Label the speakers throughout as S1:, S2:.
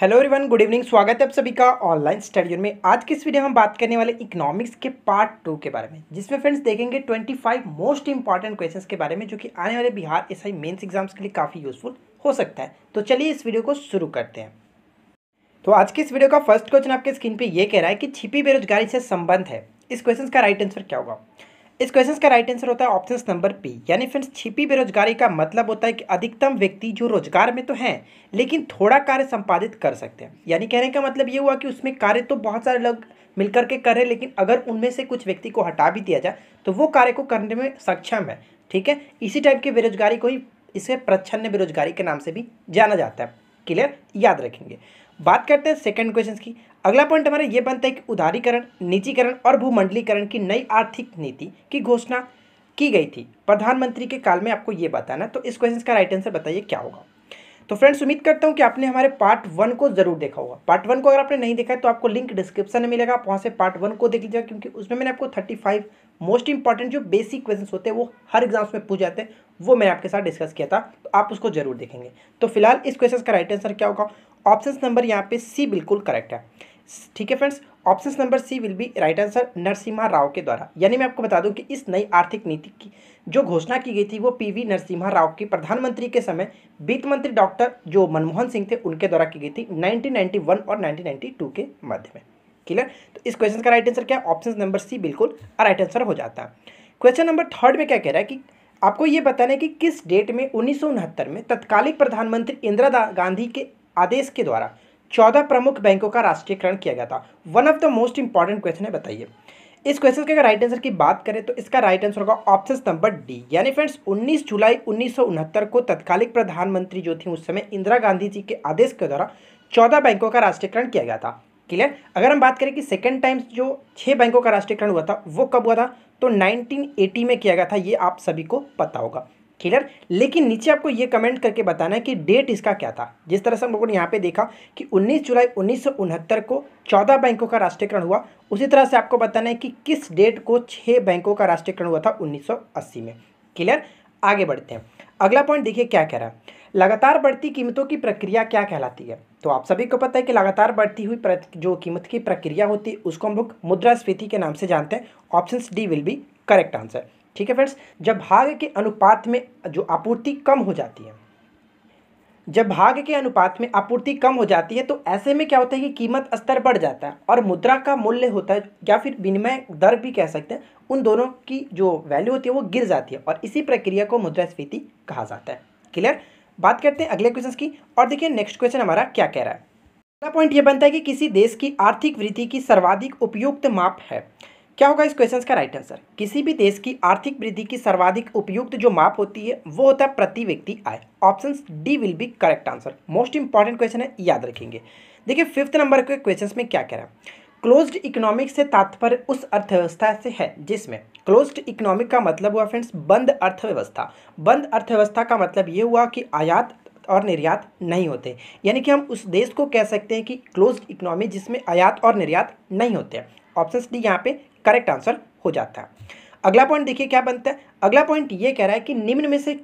S1: Hello everyone, good evening. स्वागत है आप सभी का ऑनलाइन स्टडी में। आज की इस वीडियो में हम बात करने वाले इकोनॉमिक्स के पार्ट 2 के बारे में, जिसमें फ्रेंड्स देखेंगे 25 मोस्ट इंपॉर्टेंट क्वेश्चंस के बारे में, जो कि आने वाले बिहार एसआई मेंस एग्जाम्स के लिए काफ़ी यूजफुल हो सकता है। तो चलिए इस वीडियो को शुरू करते हैं। तो आज की इस वीडियो का फर्स्ट क्वेश्चन आपके स्क्रीन पर यह कह रहा है कि छिपी बेरोजगारी से संबंध है। इस क्वेश्चन का राइट आंसर क्या होगा? इस क्वेश्चन का राइट आंसर होता है ऑप्शन नंबर पी, यानी फ्रेंड्स छिपी बेरोजगारी का मतलब होता है कि अधिकतम व्यक्ति जो रोजगार में तो हैं लेकिन थोड़ा कार्य संपादित कर सकते हैं। यानी कहने का मतलब ये हुआ कि उसमें कार्य तो बहुत सारे लोग मिलकर के कर रहे हैं, लेकिन अगर उनमें से कुछ व्यक्ति को हटा भी दिया जाए तो वो कार्य को करने में सक्षम है। ठीक है, इसी टाइप की बेरोजगारी को ही इसे प्रच्छन्न बेरोजगारी के नाम से भी जाना जाता है। क्लियर, याद रखेंगे। बात करते हैं सेकंड क्वेश्चन की। अगला पॉइंट हमारा ये बनता है कि उदारीकरण, निजीकरण और भूमंडलीकरण की नई आर्थिक नीति की घोषणा की गई थी प्रधानमंत्री के काल में। आपको ये बताना, तो इस क्वेश्चन का राइट आंसर बताइए क्या होगा। तो फ्रेंड्स उम्मीद करता हूँ कि आपने हमारे पार्ट 1 को जरूर देखा होगा। पार्ट 1 को अगर आपने नहीं देखा है तो आपको लिंक डिस्क्रिप्शन में मिलेगा, आप वहाँ से पार्ट 1 को देख लीजिएगा, क्योंकि उसमें मैंने आपको 35 मोस्ट इंपॉर्टेंट जो बेसिक क्वेश्चन होते हैं वो हर एग्जाम्स में पूछ जाते हैं, वो मैंने आपके साथ डिस्कस किया था, तो आप उसको जरूर देखेंगे। तो फिलहाल इस क्वेश्चन का राइट आंसर क्या होगा? ऑप्शन नंबर यहाँ पे सी बिल्कुल करेक्ट है। ठीक है friends, option number C will be right answer Narasimha Rao के द्वारा। यानी मैं आपको बता दूं कि इस नई आर्थिक नीति की जो घोषणा की गई थी वो पीवी नरसिम्हा राव की प्रधानमंत्री के समय वित्त मंत्री डॉक्टर जो मनमोहन सिंह थे उनके द्वारा की गई थी 1991 और 1992 के मध्य में। क्लियर, तो इस क्वेश्चन का राइट आंसर क्या है? ऑप्शन नंबर सी बिल्कुल राइट आंसर हो जाता है। क्वेश्चन नंबर थर्ड में क्या कह रहा है कि आपको ये बताना है कि किस डेट में 1969 में तत्कालीन प्रधानमंत्री इंदिरा गांधी के आदेश के द्वारा 14 प्रमुख बैंकों का राष्ट्रीयकरण किया गया था। One of the most important question है, बताइए। इस क्वेश्चन के अगर राइट आंसर की बात करें तो इसका राइट आंसर होगा ऑप्शन नंबर डी, यानी फ्रेंड्स 19 जुलाई 1969 को तत्कालीन प्रधानमंत्री जो थी उस समय इंदिरा गांधी जी के आदेश के द्वारा 14 बैंकों का राष्ट्रीयकरण किया गया था। क्लियर, अगर हम बात करें कि सेकेंड टाइम जो 6 बैंकों का राष्ट्रीयकरण हुआ था वो कब हुआ था, तो 1980 में किया गया था, ये आप सभी को पता होगा। क्लियर, लेकिन नीचे आपको ये कमेंट करके बताना है कि डेट इसका क्या था। जिस तरह से हम लोगों ने यहाँ पे देखा कि 19 जुलाई 1969 को 14 बैंकों का राष्ट्रीयकरण हुआ, उसी तरह से आपको बताना है कि किस डेट को 6 बैंकों का राष्ट्रीयकरण हुआ था 1980 में। क्लियर, आगे बढ़ते हैं। अगला पॉइंट देखिए क्या कह रहा है, लगातार बढ़ती कीमतों की प्रक्रिया क्या कहलाती है? तो आप सभी को पता है कि लगातार बढ़ती हुई जो कीमत की प्रक्रिया होती है उसको हम लोग मुद्रास्फीति के नाम से जानते हैं। Option D will be correct answer. ठीक है फ्रेंड्स, जब भाग के अनुपात में जो आपूर्ति कम हो जाती है, जब भाग के अनुपात में आपूर्ति कम हो जाती है तो ऐसे में क्या होता है कि कीमत स्तर बढ़ जाता है और मुद्रा का मूल्य होता है या फिर विनिमय दर भी कह सकते हैं, उन दोनों की जो वैल्यू होती है वो गिर जाती है और इसी प्रक्रिया को मुद्रास्फीति कहा जाता है। क्लियर, बात करते हैं अगले क्वेश्चन की और देखिए नेक्स्ट क्वेश्चन हमारा क्या कह रहा है। अगला पॉइंट ये बनता है कि किसी देश की आर्थिक वृद्धि की सर्वाधिक उपयुक्त माप है। क्या होगा इस क्वेश्चन का राइट आंसर? किसी भी देश की आर्थिक वृद्धि की सर्वाधिक उपयुक्त जो माप होती है वो होता है प्रति व्यक्ति आय। Option D will be correct answer. Most important question है, याद रखेंगे। देखिए 5th नंबर के क्वेश्चन में क्या कह रहा है, क्लोज्ड इकोनॉमिक से तात्पर्य उस अर्थव्यवस्था से है जिसमें, क्लोज्ड इकोनॉमिक का मतलब हुआ फ्रेंड्स बंद अर्थव्यवस्था। बंद अर्थव्यवस्था का मतलब ये हुआ कि आयात और निर्यात नहीं होते, यानी कि हम उस देश को कह सकते हैं कि क्लोज्ड इकोनॉमी जिसमें आयात और निर्यात नहीं होते हैं। ऑप्शन डी यहाँ पे करेक्ट आंसर हो जाता है। अगला पॉइंट देखिए क्या बनता है। अगला पॉइंट ये कह रहा है कि निम्न में से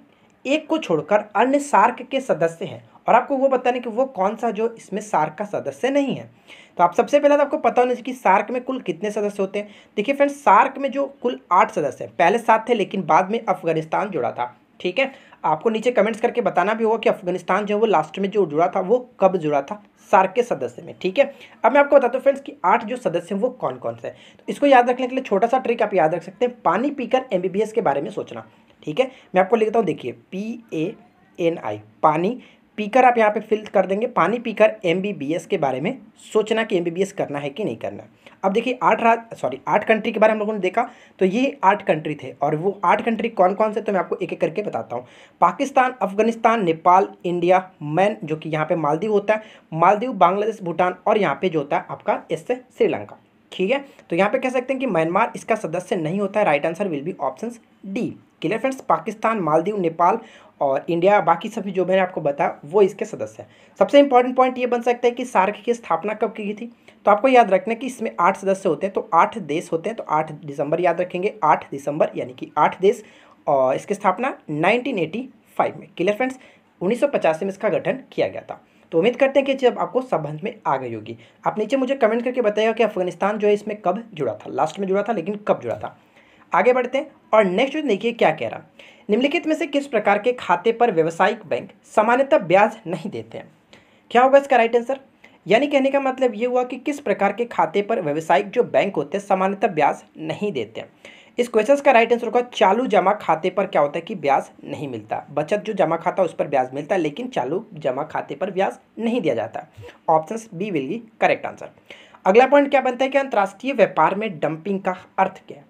S1: एक को छोड़कर अन्य सार्क के सदस्य हैं, और आपको वो बताने कि वो कौन सा जो इसमें सार्क का सदस्य नहीं है। तो आप सबसे पहले तो आपको पता होना चाहिए कि सार्क में कुल कितने सदस्य होते हैं। देखिए फ्रेंड्स, सार्क में जो कुल 8 सदस्य हैं, पहले 7 थे लेकिन बाद में अफगानिस्तान जुड़ा था। ठीक है, आपको नीचे कमेंट्स करके बताना भी होगा कि अफगानिस्तान जो है वो लास्ट में जो जुड़ा था वो कब जुड़ा था सार्क के सदस्य में। ठीक है, अब मैं आपको बताता हूँ फ्रेंड्स कि 8 जो सदस्य हैं वो कौन कौन से हैं। तो इसको याद रखने के लिए छोटा सा ट्रिक आप याद रख सकते हैं, पानी पीकर MBBS के बारे में सोचना। ठीक है, मैं आपको लिखता हूँ, देखिए PANI, पानी पीकर आप यहाँ पे फिल कर देंगे, पानी पीकर MBBS के बारे में सोचना कि MBBS करना है कि नहीं करना। अब देखिए 8 कंट्री के बारे में हम लोगों ने देखा, तो ये 8 कंट्री थे और वो 8 कंट्री कौन कौन से, तो मैं आपको एक एक करके बताता हूँ। पाकिस्तान, अफगानिस्तान, नेपाल, इंडिया, मैन जो कि यहाँ पे मालदीव होता है, मालदीव, बांग्लादेश, भूटान और यहाँ पे जो होता है आपका इससे श्रीलंका। ठीक है, तो यहाँ पे कह सकते हैं कि म्यांमार इसका सदस्य नहीं होता है। Right answer will be option D. Clear friends, Pakistan, Maldives, Nepal और इंडिया, बाकी सभी जो मैंने आपको बताया वो इसके सदस्य हैं। सबसे इंपॉर्टेंट पॉइंट ये बन सकता है कि सार्क की स्थापना कब की गई थी, तो आपको याद रखना कि इसमें 8 सदस्य होते हैं, तो 8 देश होते हैं, तो 8 दिसंबर याद रखेंगे, 8 दिसंबर यानी कि 8 देश, और इसकी स्थापना 1985 में। क्लियर फ्रेंड्स, 1985 में इसका गठन किया गया था। तो उम्मीद करते हैं कि जब आपको समझ में आ गई होगी। आप नीचे मुझे कमेंट करके बताइएगा कि अफगानिस्तान जो है इसमें कब जुड़ा था, लास्ट में जुड़ा था लेकिन कब जुड़ा था। आगे बढ़ते हैं और नेक्स्ट जो देखिए क्या कह रहा, निम्नलिखित में से किस प्रकार के खाते पर व्यावसायिक बैंक सामान्यतः ब्याज नहीं देते हैं। क्या होगा इसका राइट आंसर, यानी कहने का मतलब ये हुआ कि किस प्रकार के खाते पर व्यावसायिक जो बैंक होते हैं सामान्यतः ब्याज नहीं देते हैं। इस क्वेश्चन का राइट आंसर होगा चालू जमा खाते पर क्या होता है कि ब्याज नहीं मिलता। बचत जो जमा खाता है उस पर ब्याज मिलता है लेकिन चालू जमा खाते पर ब्याज नहीं दिया जाता। Option B will be correct answer. अगला पॉइंट क्या बनता है कि अंतर्राष्ट्रीय व्यापार में डंपिंग का अर्थ क्या है।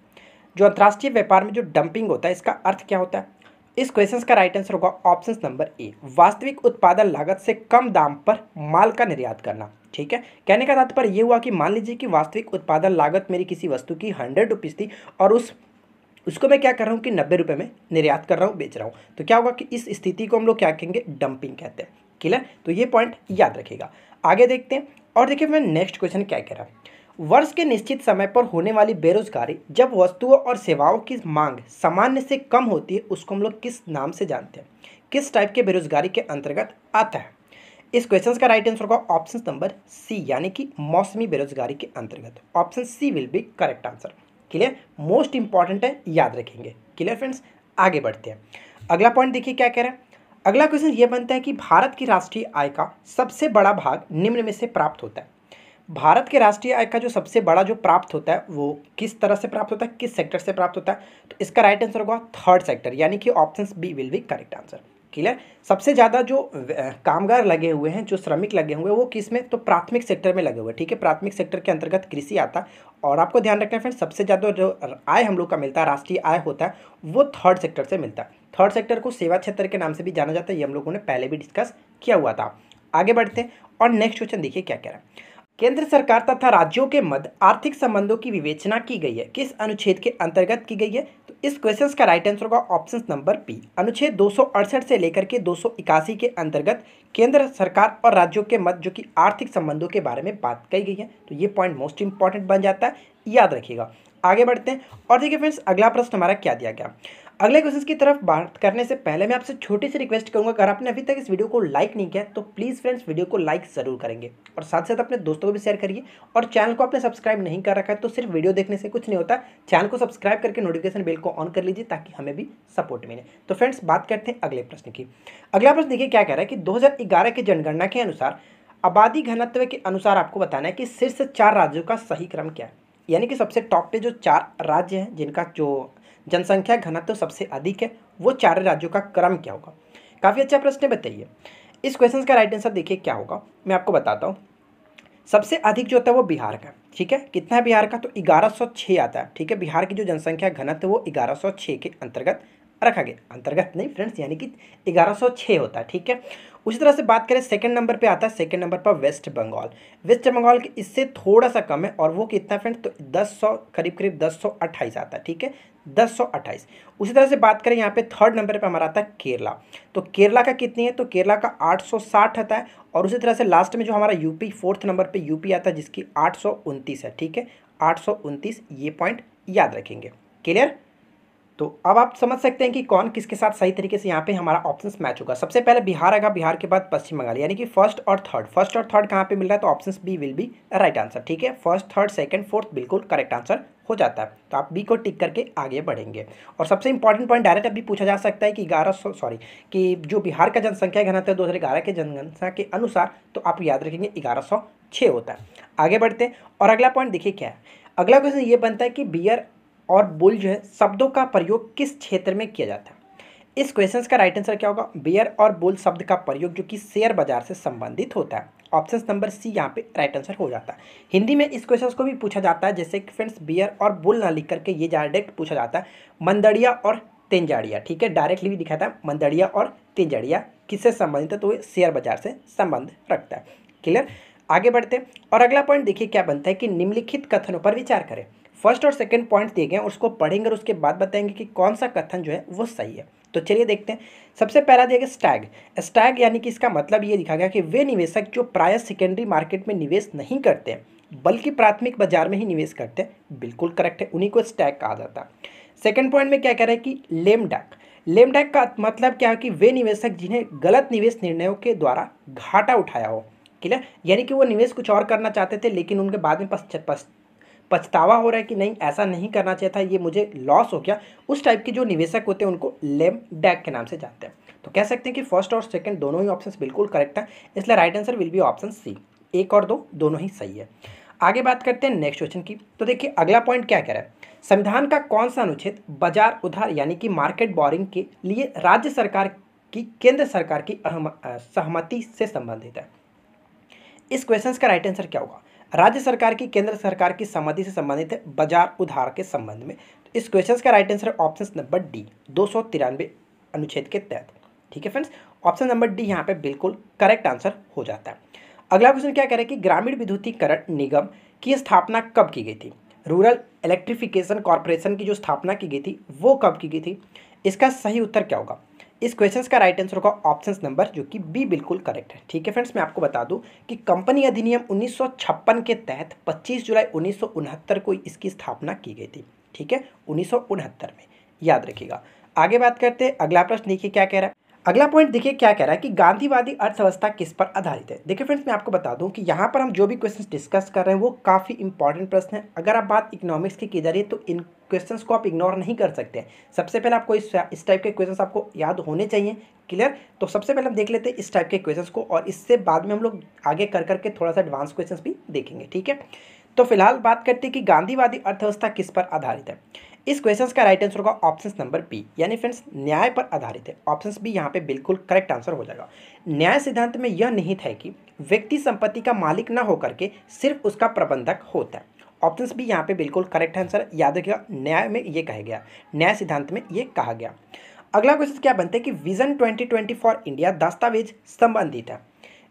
S1: जो अंतर्राष्ट्रीय व्यापार में जो डंपिंग होता है इसका अर्थ क्या होता है। इस क्वेश्चन का राइट आंसर होगा ऑप्शन नंबर ए, वास्तविक उत्पादन लागत से कम दाम पर माल का निर्यात करना। ठीक है, कहने का तात्पर्य ये हुआ कि मान लीजिए कि वास्तविक उत्पादन लागत मेरी किसी वस्तु की 100 रुपीज़ थी और उसको मैं क्या कर रहा हूँ कि 90 रुपये में निर्यात कर रहा हूँ, बेच रहा हूँ। तो क्या होगा कि इस स्थिति को हम लोग क्या कहेंगे, डंपिंग कहते हैं। क्लियर, तो ये पॉइंट याद रखिएगा। आगे देखते हैं और देखिए मैं नेक्स्ट क्वेश्चन क्या कह रहा है। वर्ष के निश्चित समय पर होने वाली बेरोजगारी जब वस्तुओं और सेवाओं की मांग सामान्य से कम होती है उसको हम लोग किस नाम से जानते हैं, किस टाइप के बेरोजगारी के अंतर्गत आता है। इस क्वेश्चन का राइट आंसर होगा ऑप्शन नंबर सी, यानी कि मौसमी बेरोजगारी के अंतर्गत। Option C will be correct answer. Clear, most important है, याद रखेंगे। क्लियर फ्रेंड्स, आगे बढ़ते हैं। अगला पॉइंट देखिए क्या कह रहा है। अगला क्वेश्चन ये बनता है कि भारत की राष्ट्रीय आय का सबसे बड़ा भाग निम्न में से प्राप्त होता है। भारत के राष्ट्रीय आय का जो सबसे बड़ा जो प्राप्त होता है वो किस तरह से प्राप्त होता है, किस सेक्टर से प्राप्त होता है। तो इसका राइट आंसर होगा थर्ड सेक्टर, यानी कि option B will be correct answer. Clear, सबसे ज़्यादा जो कामगार लगे हुए हैं, जो श्रमिक लगे हुए हैं वो किस में, तो प्राथमिक सेक्टर में लगे हुए हैं। ठीक है, प्राथमिक सेक्टर के अंतर्गत कृषि आता है। और आपको ध्यान रखना है फ्रेंड्स, सबसे ज़्यादा जो आय हम लोग का मिलता है, राष्ट्रीय आय होता है, वो थर्ड सेक्टर से मिलता है। थर्ड सेक्टर को सेवा क्षेत्र के नाम से भी जाना जाता है, ये हम लोगों ने पहले भी डिस्कस किया हुआ था। आगे बढ़ते हैं और नेक्स्ट क्वेश्चन देखिए क्या कह रहा है। केंद्र सरकार तथा राज्यों के मध्य आर्थिक संबंधों की विवेचना की गई है, किस अनुच्छेद के अंतर्गत की गई है। तो इस क्वेश्चन का राइट आंसर होगा ऑप्शन नंबर बी, अनुच्छेद 268 से लेकर के 281 के अंतर्गत केंद्र सरकार और राज्यों के मध्य जो कि आर्थिक संबंधों के बारे में बात कही गई है। तो ये पॉइंट मोस्ट इंपॉर्टेंट बन जाता है, याद रखिएगा। आगे बढ़ते हैं और देखिए फ्रेंड्स अगला प्रश्न हमारा क्या दिया गया। अगले क्वेश्चन की तरफ बात करने से पहले मैं आपसे छोटी सी रिक्वेस्ट करूंगा, अगर आपने अभी तक इस वीडियो को लाइक नहीं किया तो प्लीज़ फ्रेंड्स वीडियो को लाइक ज़रूर करेंगे और साथ साथ अपने दोस्तों को भी शेयर करिए। और चैनल को आपने सब्सक्राइब नहीं कर रखा है तो सिर्फ वीडियो देखने से कुछ नहीं होता, चैनल को सब्सक्राइब करके नोटिफिकेशन बेल को ऑन कर लीजिए ताकि हमें भी सपोर्ट मिले। तो फ्रेंड्स बात करते हैं अगले प्रश्न की। अगला प्रश्न देखिए क्या कह रहा है कि 2011 की जनगणना के अनुसार आबादी घनत्व के अनुसार आपको बताना है कि शीर्ष 4 राज्यों का सही क्रम क्या है। यानी कि सबसे टॉप पे जो 4 राज्य हैं जिनका जो जनसंख्या घनत्व सबसे अधिक है वो 4 राज्यों का क्रम क्या होगा। काफ़ी अच्छा प्रश्न है, बताइए। इस क्वेश्चन का राइट आंसर देखिए क्या होगा, मैं आपको बताता हूँ। सबसे अधिक जो होता है वो बिहार का। ठीक है, कितना है बिहार का, तो 1106 आता है। ठीक है, बिहार की जो जनसंख्या घनत्व वो 1106 के अंतर्गत रखा गया, अंतर्गत नहीं फ्रेंड्स, यानी कि 1106 होता है। ठीक है, उसी तरह से बात करें सेकंड नंबर पे आता है, सेकंड नंबर पर वेस्ट बंगाल। वेस्ट बंगाल के इससे थोड़ा सा कम है और वो कितना फ्रेंड्स, तो 1000 करीब 1028 आता है। ठीक है, 1028। उसी तरह से बात करें यहाँ पे थर्ड नंबर पे हमारा आता है केरला। तो केरला का कितनी है, तो केरला का 860 आता है। और उसी तरह से लास्ट में जो हमारा यूपी फोर्थ नंबर पे यूपी आता है जिसकी 829 है। ठीक है, 829, ये पॉइंट याद रखेंगे। क्लियर, तो अब आप समझ सकते हैं कि कौन किसके साथ सही तरीके से यहाँ पे हमारा ऑप्शंस मैच होगा। सबसे पहले बिहार आएगा, बिहार के बाद पश्चिम बंगाल, यानी कि फर्स्ट और थर्ड कहाँ पे मिल रहा है, तो option B will be right answer. ठीक है, फर्स्ट थर्ड सेकंड फोर्थ बिल्कुल करेक्ट आंसर हो जाता है। तो आप बी को टिक करके आगे बढ़ेंगे। और सबसे इंपॉर्टेंट पॉइंट डायरेक्ट अभी पूछा जा सकता है कि कि जो बिहार का जनसंख्या घनत्व 2011 के जनगणना के अनुसार, तो आप याद रखेंगे 1106 होता है। आगे बढ़ते हैं और अगला पॉइंट देखिए क्या है। अगला क्वेश्चन ये बनता है कि बियर और बुल जो है शब्दों का प्रयोग किस क्षेत्र में किया जाता है। इस क्वेश्चन का राइट आंसर क्या होगा, बियर और बुल शब्द का प्रयोग जो कि शेयर बाजार से संबंधित होता है। ऑप्शन नंबर सी यहाँ पे राइट आंसर हो जाता है। हिंदी में इस क्वेश्चन को भी पूछा जाता है, जैसे कि फ्रेंड्स बियर और बुल ना लिख करके ये डायरेक्ट पूछा जाता है मंदड़िया और तेंजाड़िया। ठीक है, डायरेक्टली भी दिखाता है मंदड़िया और तेंजाड़िया किससे संबंधित है, तो ये शेयर बाजार से संबंध रखता है। क्लियर, आगे बढ़ते हैं और अगला पॉइंट देखिए क्या बनता है कि निम्नलिखित कथनों पर विचार करें। फर्स्ट और सेकंड पॉइंट दिए गए हैं, उसको पढ़ेंगे और उसके बाद बताएंगे कि कौन सा कथन जो है वो सही है। तो चलिए देखते हैं। सबसे पहला दिया गया स्टैग। स्टैग यानी कि इसका मतलब ये दिखा गया कि वे निवेशक जो प्रायः सेकेंडरी मार्केट में निवेश नहीं करते हैं बल्कि प्राथमिक बाजार में ही निवेश करते हैं। बिल्कुल करेक्ट है, उन्हीं को स्टैग कहा जाता है। सेकंड पॉइंट में क्या कह रहा है कि लेम डक। लेम डैक का मतलब क्या है कि वे निवेशक जिन्हें गलत निवेश निर्णयों के द्वारा घाटा उठाया हो। क्लियर, यानी कि वो निवेश कुछ और करना चाहते थे लेकिन उनके बाद में पछतावा हो रहा है कि नहीं ऐसा नहीं करना चाहिए था, ये मुझे लॉस हो गया। उस टाइप के जो निवेशक होते हैं उनको लेम डैक के नाम से जानते हैं। तो कह सकते हैं कि फर्स्ट और सेकंड दोनों ही ऑप्शंस बिल्कुल करेक्ट है, इसलिए right answer will be option C. एक और दो दोनों ही सही है। आगे बात करते हैं नेक्स्ट क्वेश्चन की। तो देखिए अगला पॉइंट क्या कह रहा है, संविधान का कौन सा अनुच्छेद बाजार उधार यानी कि मार्केट बोरिंग के लिए राज्य सरकार की केंद्र सरकार की सहमति से संबंधित है। इस क्वेश्चन का राइट आंसर क्या होगा, राज्य सरकार की केंद्र सरकार की सहमति से संबंधित है बाजार उधार के संबंध में। तो इस क्वेश्चन का right answer option number D 293 अनुच्छेद के तहत। ठीक है फ्रेंड्स, ऑप्शन नंबर डी यहाँ पे बिल्कुल करेक्ट आंसर हो जाता है। अगला क्वेश्चन क्या कह रहा है कि ग्रामीण विद्युतीकरण निगम की स्थापना कब की गई थी। रूरल इलेक्ट्रिफिकेशन कॉर्पोरेशन की जो स्थापना की गई थी वो कब की गई थी। इसका सही उत्तर क्या होगा, इस क्वेश्चन का राइट आंसर होगा ऑप्शन नंबर जो कि बी बिल्कुल करेक्ट है। ठीक है फ्रेंड्स, मैं आपको बता दूं कि कंपनी अधिनियम 1956 के तहत 25 जुलाई 1969 को इसकी स्थापना की गई थी। ठीक है, 1969 में, याद रखिएगा। आगे बात करते हैं, अगला प्रश्न देखिए क्या कह रहा है। अगला पॉइंट देखिए क्या कह रहा है कि गांधीवादी अर्थव्यवस्था किस पर आधारित है। देखिए फ्रेंड्स, मैं आपको बता दूं कि यहाँ पर हम जो भी क्वेश्चंस डिस्कस कर रहे हैं वो काफ़ी इंपॉर्टेंट प्रश्न है। अगर आप बात इकोनॉमिक्स की जा रही है तो इन क्वेश्चंस को आप इग्नोर नहीं कर सकते हैं। सबसे पहले आपको इस टाइप के क्वेश्चंस आपको याद होने चाहिए। क्लियर, तो सबसे पहले हम देख लेते हैं इस टाइप के क्वेश्चंस को और इससे बाद में हम लोग आगे कर करके थोड़ा सा एडवांस क्वेश्चंस भी देखेंगे। ठीक है, तो फिलहाल बात करते हैं कि गांधीवादी अर्थव्यवस्था किस पर आधारित है। इस क्वेश्चन का राइट आंसर होगा ऑप्शन नंबर बी, यानी फ्रेंड्स न्याय पर आधारित है। ऑप्शन बी यहाँ पे बिल्कुल करेक्ट आंसर हो जाएगा। न्याय सिद्धांत में यह निहित है कि व्यक्ति संपत्ति का मालिक न होकर के सिर्फ उसका प्रबंधक होता है। ऑप्शन बी यहाँ पे बिल्कुल करेक्ट आंसर, याद रखिएगा न्याय में ये कहा गया, न्याय सिद्धांत में ये कहा गया। अगला क्वेश्चन क्या बनता है कि विजन 2020 फॉर इंडिया दस्तावेज संबंधित है।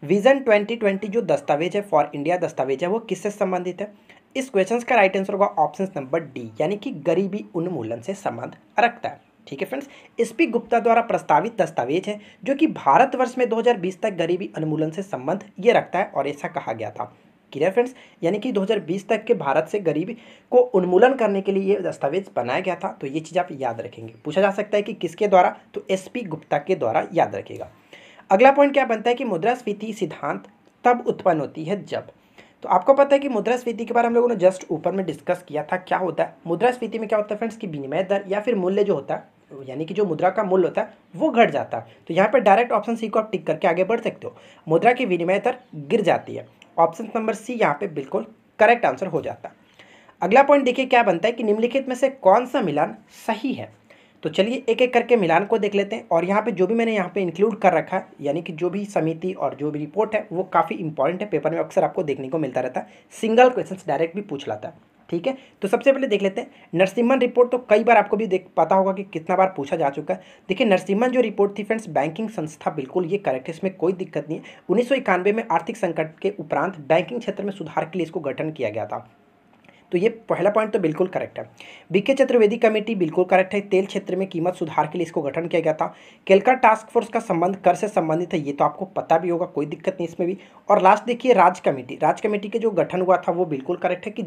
S1: विजन 2020 जो दस्तावेज है फॉर इंडिया दस्तावेज है वो किससे संबंधित है। इस क्वेश्चन का राइट आंसर होगा ऑप्शन नंबर डी, यानी कि गरीबी उन्मूलन से संबंध रखता है। ठीक है फ्रेंड्स, एसपी गुप्ता द्वारा प्रस्तावित दस्तावेज है जो कि भारतवर्ष में 2020 तक गरीबी उन्मूलन से संबंध ये रखता है और ऐसा कहा गया था। क्लियर फ्रेंड्स, यानी कि 2020 तक के भारत से गरीबी को उन्मूलन करने के लिए ये दस्तावेज बनाया गया था। तो ये चीज़ आप याद रखेंगे। पूछा जा सकता है कि किसके द्वारा, तो एसपी गुप्ता के द्वारा, याद रखिएगा। अगला पॉइंट क्या बनता है कि मुद्रास्फीति सिद्धांत तब उत्पन्न होती है जब। तो आपको पता है कि मुद्रास्फीति के बारे में हम लोगों ने जस्ट ऊपर में डिस्कस किया था। क्या होता है मुद्रास्फीति में, क्या होता है फ्रेंड्स कि विनिमय दर या फिर मूल्य जो होता है, यानी कि जो मुद्रा का मूल्य होता है वो घट जाता है। तो यहाँ पर डायरेक्ट ऑप्शन सी को आप टिक करके आगे बढ़ सकते हो, मुद्रा की विनिमय दर गिर जाती है। ऑप्शन नंबर सी यहाँ पे बिल्कुल करेक्ट आंसर हो जाता है। अगला पॉइंट देखिए क्या बनता है कि निम्नलिखित में से कौन सा मिलान सही है। तो चलिए एक एक करके मिलान को देख लेते हैं। और यहाँ पे जो भी मैंने यहाँ पे इंक्लूड कर रखा है, यानी कि जो भी समिति और जो भी रिपोर्ट है वो काफ़ी इंपॉर्टेंट है, पेपर में अक्सर आपको देखने को मिलता रहता है, सिंगल क्वेश्चन डायरेक्ट भी पूछ लाता है। ठीक है, तो सबसे पहले देख लेते हैं नरसिम्हन रिपोर्ट। तो कई बार आपको भी पता होगा कि कितना बार पूछा जा चुका है। देखिए नरसिम्हन जो रिपोर्ट थी फ्रेंड्स, बैंकिंग संस्था, बिल्कुल ये करेक्ट है, इसमें कोई दिक्कत नहीं है। 1991 में आर्थिक संकट के उपरांत बैंकिंग क्षेत्र में सुधार के लिए इसको गठन किया गया था। तो ये पहला पॉइंट तो बिल्कुल करेक्ट है। बीके चतुर्वेदी कमेटी बिल्कुल करेक्ट है, तेल क्षेत्र में कीमत सुधार के लिए इसको गठन किया गया था। केलकर टास्क फोर्स का संबंध कर से संबंधित है, ये तो आपको पता भी होगा, कोई दिक्कत नहीं इसमें भी। और लास्ट देखिए राज कमेटी के जो गठन हुआ था वो बिल्कुल करेक्ट है कि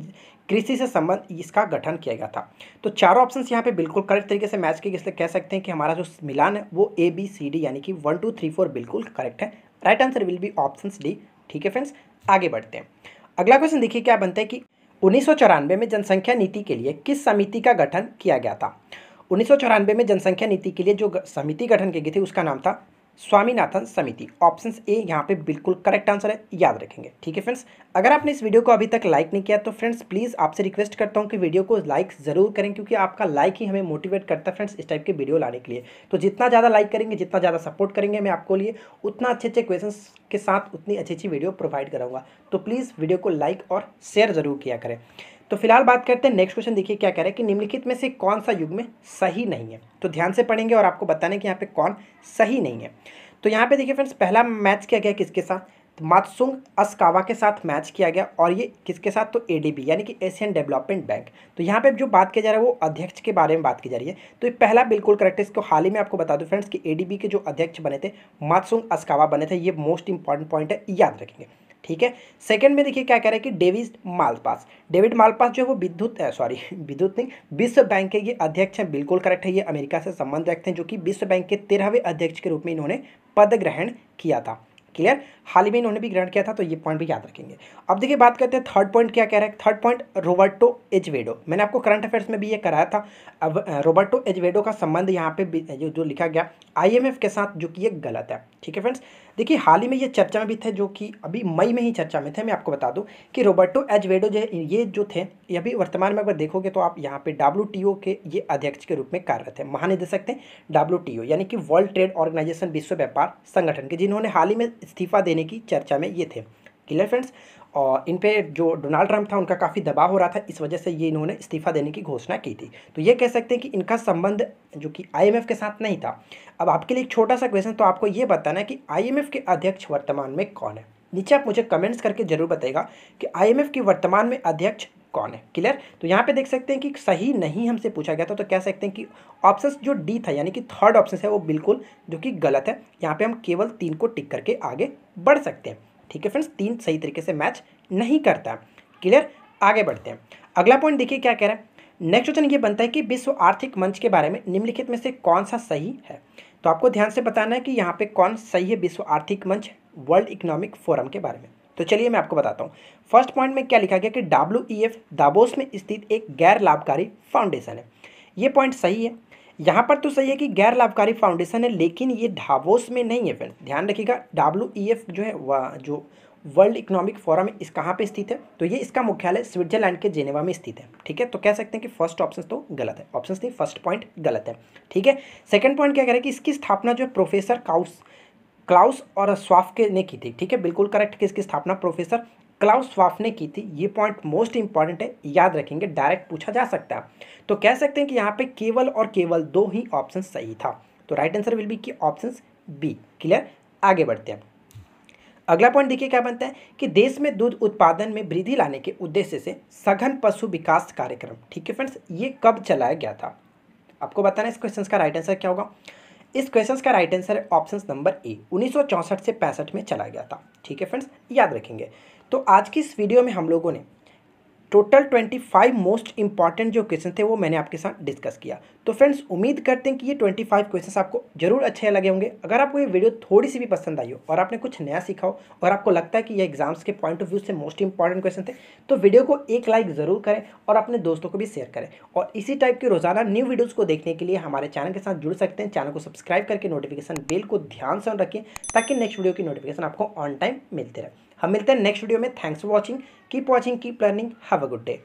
S1: कृषि से संबंध इसका गठन किया गया था। तो चारों ऑप्शन यहाँ पे बिल्कुल करेक्ट तरीके से मैच किए, इसलिए कह सकते हैं कि हमारा जो मिलान है वो ABCD यानी कि 1 2 3 4 बिल्कुल करेक्ट है। Right answer will be option D. ठीक है फ्रेंड्स, आगे बढ़ते हैं। अगला क्वेश्चन देखिए क्या बनता है कि 1994 में जनसंख्या नीति के लिए किस समिति का गठन किया गया था। 1994 में जनसंख्या नीति के लिए जो समिति गठन की गई थी उसका नाम था स्वामीनाथन समिति। ऑप्शन ए यहाँ पे बिल्कुल करेक्ट आंसर है, याद रखेंगे। ठीक है फ्रेंड्स, अगर आपने इस वीडियो को अभी तक लाइक नहीं किया तो फ्रेंड्स प्लीज़ आपसे रिक्वेस्ट करता हूँ कि वीडियो को लाइक ज़रूर करें, क्योंकि आपका लाइक ही हमें मोटिवेट करता है फ्रेंड्स इस टाइप के वीडियो लाने के लिए। तो जितना ज़्यादा लाइक करेंगे, जितना ज़्यादा सपोर्ट करेंगे, मैं आपको लिए उतना अच्छे क्वेश्चन के साथ उतनी अच्छी वीडियो प्रोवाइड कराऊंगा। तो प्लीज़ वीडियो को लाइक और शेयर ज़रूर किया करें। तो फिलहाल बात करते हैं नेक्स्ट क्वेश्चन। देखिए क्या कह रहा है कि निम्नलिखित में से कौन सा युग्म सही नहीं है। तो ध्यान से पढ़ेंगे और आपको बताने कि यहाँ पे कौन सही नहीं है। तो यहाँ पे देखिए फ्रेंड्स, पहला मैच किया गया किसके साथ, तो मात्सुंग अस्कावा के साथ मैच किया गया। और ये किसके साथ, तो ADB यानी कि एशियन डेवलपमेंट बैंक। तो यहाँ पे जो बात की जा रहा है वो अध्यक्ष के बारे में बात की जा रही है। तो ये पहला बिल्कुल करेक्ट है। इसको हाल ही में आपको बता दूं फ्रेंड्स कि ADB के जो अध्यक्ष बने थे मात्सुंग अस्कावा बने थे। ये मोस्ट इंपॉर्टेंट पॉइंट है, याद रखेंगे। ठीक है। सेकंड में देखिए क्या कह रहा है कि डेविड मालपास जो है वो विद्युत नहीं, विश्व बैंक के ये अध्यक्ष हैं। बिल्कुल करेक्ट है, ये अमेरिका से संबंध रखते हैं, जो कि विश्व बैंक के 13वें अध्यक्ष के रूप में इन्होंने पद ग्रहण किया था। क्लियर, हाल ही में इन्होंने भी ग्रहण किया था, तो ये पॉइंट भी याद रखेंगे। अब देखिए बात करते हैं थर्ड पॉइंट क्या कह रहा है। थर्ड पॉइंट रोबर्टो एजवेडो, मैंने आपको करंट अफेयर्स में भी ये कराया था। अब रोबर्टो एजवेडो का संबंध यहाँ पे जो लिखा गया आईएमएफ के साथ, जो कि ये गलत है। ठीक है फ्रेंड्स, देखिए हाल ही में ये चर्चा में भी थे, जो कि अभी मई में ही चर्चा में थे। मैं आपको बता दूं कि रोबर्टो एजवेडो ये जो थे, ये अभी वर्तमान में अगर देखोगे तो आप यहाँ पे WTO के ये अध्यक्ष के रूप में कार्यरत थे, महानिदेशक थे WTO यानी कि वर्ल्ड ट्रेड ऑर्गेनाइजेशन, विश्व व्यापार संगठन के, जिन्होंने हाल ही में इस्तीफा देने की चर्चा में ये थे। क्लियर फ्रेंड्स, और इन पे जो डोनाल्ड ट्रंप था उनका काफ़ी दबाव हो रहा था, इस वजह से ये इन्होंने इस्तीफा देने की घोषणा की थी। तो ये कह सकते हैं कि इनका संबंध जो कि IMF के साथ नहीं था। अब आपके लिए एक छोटा सा क्वेश्चन, तो आपको ये बताना है कि IMF के अध्यक्ष वर्तमान में कौन है। नीचे आप मुझे कमेंट्स करके जरूर बताइएगा कि IMF की वर्तमान में अध्यक्ष कौन है। क्लियर, तो यहाँ पे देख सकते हैं कि सही नहीं हमसे पूछा गया था, तो कह सकते हैं कि ऑप्शन जो डी था यानी कि थर्ड ऑप्शन है वो बिल्कुल जो कि गलत है। यहाँ पे हम केवल 3 को टिक करके आगे बढ़ सकते हैं। ठीक है फ्रेंड्स, 3 सही तरीके से मैच नहीं करता। क्लियर, आगे बढ़ते हैं। अगला पॉइंट देखिए क्या कह रहा है। नेक्स्ट क्वेश्चन ये बनता है कि विश्व आर्थिक मंच के बारे में निम्नलिखित में से कौन सा सही है। तो आपको ध्यान से बताना है कि यहाँ पे कौन सही है विश्व आर्थिक मंच, वर्ल्ड इकोनॉमिक फोरम के बारे में। तो चलिए मैं आपको बताता हूँ। फर्स्ट पॉइंट में क्या लिखा गया कि WEF दावोस में स्थित एक गैर लाभकारी फाउंडेशन है। ये पॉइंट सही है। यहाँ पर तो सही है कि गैर लाभकारी फाउंडेशन है, लेकिन ये दावोस में नहीं है फ्रेंड, ध्यान रखिएगा। WEF जो है वह जो वर्ल्ड इकोनॉमिक फोरम है, इस कहाँ पे स्थित है, तो ये इसका मुख्यालय स्विट्जरलैंड के जेनेवा में स्थित है। ठीक है, तो कह सकते हैं कि फर्स्ट ऑप्शन तो गलत है, ऑप्शन नहीं, फर्स्ट पॉइंट गलत है। ठीक है, सेकंड पॉइंट क्या कह रहा है कि इसकी स्थापना जो है प्रोफेसर क्लाउस और स्वाफ के ने की थी। ठीक है, बिल्कुल करेक्ट, कि इसकी स्थापना प्रोफेसर क्लाउस स्वाफ ने की थी। ये पॉइंट मोस्ट इंपॉर्टेंट है, याद रखेंगे, डायरेक्ट पूछा जा सकता है। तो कह सकते हैं कि यहाँ पे केवल और केवल 2 ही ऑप्शन सही था, तो राइट आंसर विल बी की ऑप्शन बी। क्लियर, आगे बढ़ते हैं। अगला पॉइंट देखिए क्या बनता है कि देश में दूध उत्पादन में वृद्धि लाने के उद्देश्य से सघन पशु विकास कार्यक्रम, ठीक है फ्रेंड्स, ये कब चलाया गया था। आपको बताना है इस क्वेश्चन का राइट आंसर क्या होगा। इस क्वेश्चन का राइट आंसर है ऑप्शन नंबर ए, 1964 से 65 में चलाया गया था। ठीक है फ्रेंड्स, याद रखेंगे। तो आज की इस वीडियो में हम लोगों ने टोटल 25 मोस्ट इंपॉर्टेंट जो क्वेश्चन थे वो मैंने आपके साथ डिस्कस किया। तो फ्रेंड्स उम्मीद करते हैं कि ये 25 क्वेश्चंस आपको जरूर अच्छे लगे होंगे। अगर आपको ये वीडियो थोड़ी सी भी पसंद आई हो और आपने कुछ नया सीखा हो और आपको लगता है कि ये एग्जाम्स के पॉइंट ऑफ व्यू से मोस्ट इंपॉर्टेंट क्वेश्चन थे, तो वीडियो को एक लाइक ज़रूर करें और अपने दोस्तों को भी शेयर करें। और इसी टाइप के रोजाना न्यू वीडियोज़ को देखने के लिए हमारे चैनल के साथ जुड़ सकते हैं। चैनल को सब्सक्राइब करके नोटिफिकेशन बेल को ध्यान से रखें, ताकि नेक्स्ट वीडियो की नोटिफिकेशन आपको ऑन टाइम मिलते रहे। हम मिलते हैं नेक्स्ट वीडियो में। Thanks for watching, keep learning, have a good day.